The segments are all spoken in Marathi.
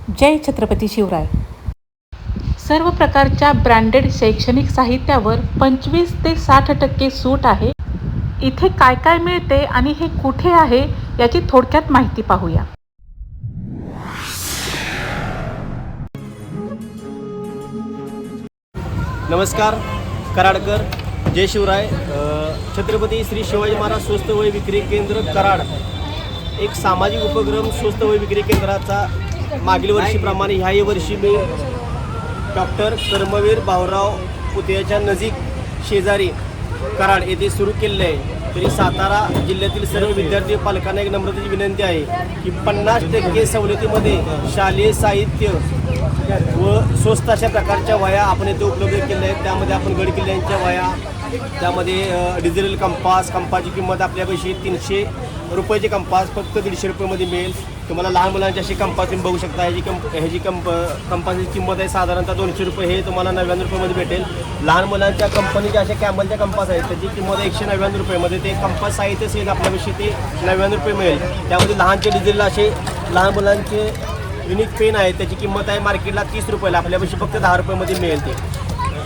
जय छत्रपती शिवराय. सर्व प्रकारच्या ब्रँडेड शैक्षणिक साहित्यावर 25 ते 60% सूट आहे. इथे काय काय मिळते आणि हे कुठे आहे याची थोडक्यात माहिती पाहूया. नमस्कार. कराडकर. जय शिवराय. छत्रपती श्री शिवाजी महाराज स्वस्त वय विक्री केंद्र कराड एक सामाजिक उपक्रम स्वस्त वय विक्री केंद्राचा मागील वर्षीप्रमाणे ह्याही वर्षी मी डॉक्टर कर्मवीर भाऊराव पुतळ्याच्या नजीक शेजारी कराड येथे सुरू केलेले आहे. तरी सातारा जिल्ह्यातील सर्व विद्यार्थी पालकांना एक नम्रतेची विनंती आहे की 50% सवलतीमध्ये शालेय साहित्य व स्वस्त अशा प्रकारच्या वह्या आपण येथे उपलब्ध केल्या आहेत. त्यामध्ये आपण गड किल्ल्यांच्या वह्या, त्यामध्ये डिजिटल कंपासची किंमत आपल्यापाशी 300 रुपयाचे कंपास फक्त 150 रुपयामध्ये मिळेल. तुम्हाला लहान मुलांची अशी कंपास तुम्ही बघू शकता. ह्याची कंपासची किंमत आहे साधारणतः 200 रुपये. हे तुम्हाला 99 रुपयामध्ये भेटेल. लहान मुलांच्या कंपनीच्या अशा कॅमलच्या कंपास आहेत, त्याची किंमत 199 रुपयामध्ये. ते कंपास साहित्य सेल आपल्यापाशी ते 99 रुपये मिळेल. त्यामध्ये लहानचे डिजिटल असे लहान मुलांचे युनिक पेन आहे, त्याची किंमत आहे मार्केटला 30 रुपयाला, आपल्यापाशी फक्त 10 रुपयामध्ये मिळेल. ते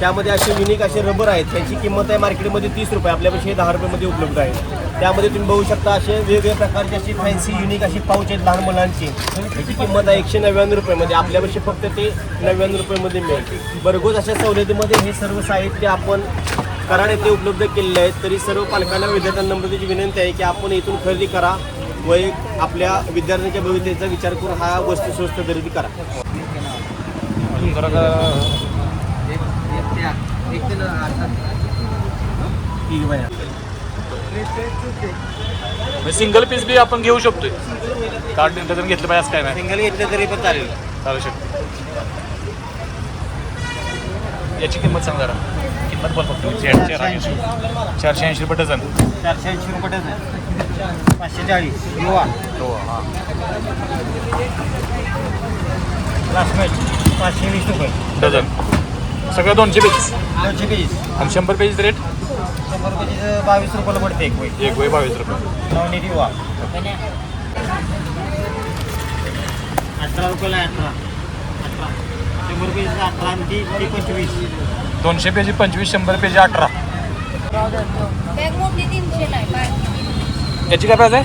त्यामध्ये असे युनिक असे रबर आहेत, त्याची किंमत आहे मार्केटमध्ये 30 रुपये, आपल्यापाशी 10 रुपयामध्ये उपलब्ध आहे. त्यामध्ये तुम्ही बघू शकता असे वेगवेगळ्या प्रकारचे अशी फॅन्सी युनिक अशी पाऊच आहेत लहान मुलांची, त्याची किंमत आहे 199 रुपयामध्ये, आपल्यापाशी फक्त ते 99 रुपयामध्ये मिळेल. भरघोस अशा सवलतीमध्ये हे सर्व साहित्य आपण कराड येथे उपलब्ध केलेले आहेत. तरी सर्व पालकांना विद्यार्थ्यांना नम्रतेची विनंती आहे की आपण इथून खरेदी करा व आपल्या विद्यार्थ्यांच्या भविष्याचा विचार करून हा वस्तू स्वस्त खरेदी करा. सिंगल पीस बी आपण घेऊ शकतोय. कार्ड डझन घेतलं पाहिजे असं काय नाही, सिंगल घेतलं तरी पण चालेल, चालू शकतो. याची किंमत सांग जरा. किंमत बोल फक्त. 480 रुपये डझन. 480 रुपये डझन. 540 युवा. हो हां. क्लासमेट 520 रुपये डझन. सगळं 200 पेजेस. 200 पेजेस. आणि 100 पेजेस रेट 100 पेजेस 22 रुपयाला पडते एक वही. एक वही 22 रुपये. नवनीत युवा 18 रुपयाला 18. 100 पेजेस 18 आणि ती 25. 200 पेजी 25, 100 पेजी 18. याची काय प्राईस आहे?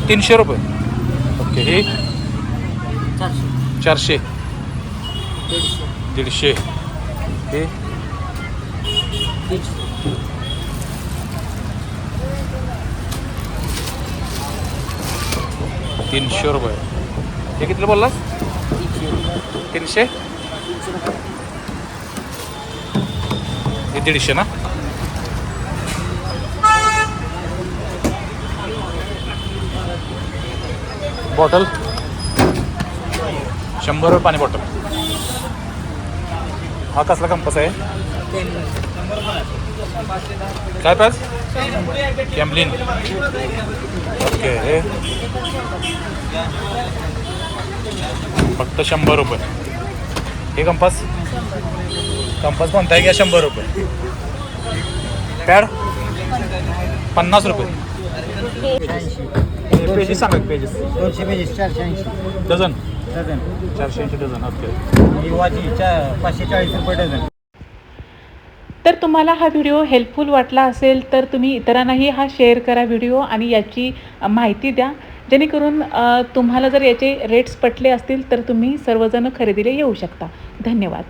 300 रुपये. ओके. हे 400. 150. हे 300 रुपये. हे कितीला बोललास? 300. हे 150 ना. बॉटल 100 रुपये पाणी बॉटल. हा कसला कंपास आहे? काय प्राईस? कॅम्लिन. ओके. हे फक्त 100 रुपये. हे कंपास कोणता आहे घ्या? 100 रुपये. पॅड 50 रुपये. पेजेस सांगा. Pages 200 pages 480 dozen. Dozen. 480 dozen. Okay. युवाची 540 रुपये डझन. तर तुम्हाला हा व्हिडिओ हेल्पफुल वाटला असेल तर तुम्ही इतरांनाही हा शेअर करा व्हिडिओ आणि याची माहिती द्या, जेणेकरून तुम्हाला जर याचे रेट्स पटले असतील तर तुम्ही सर्वजण खरेदीला येऊ शकता. धन्यवाद.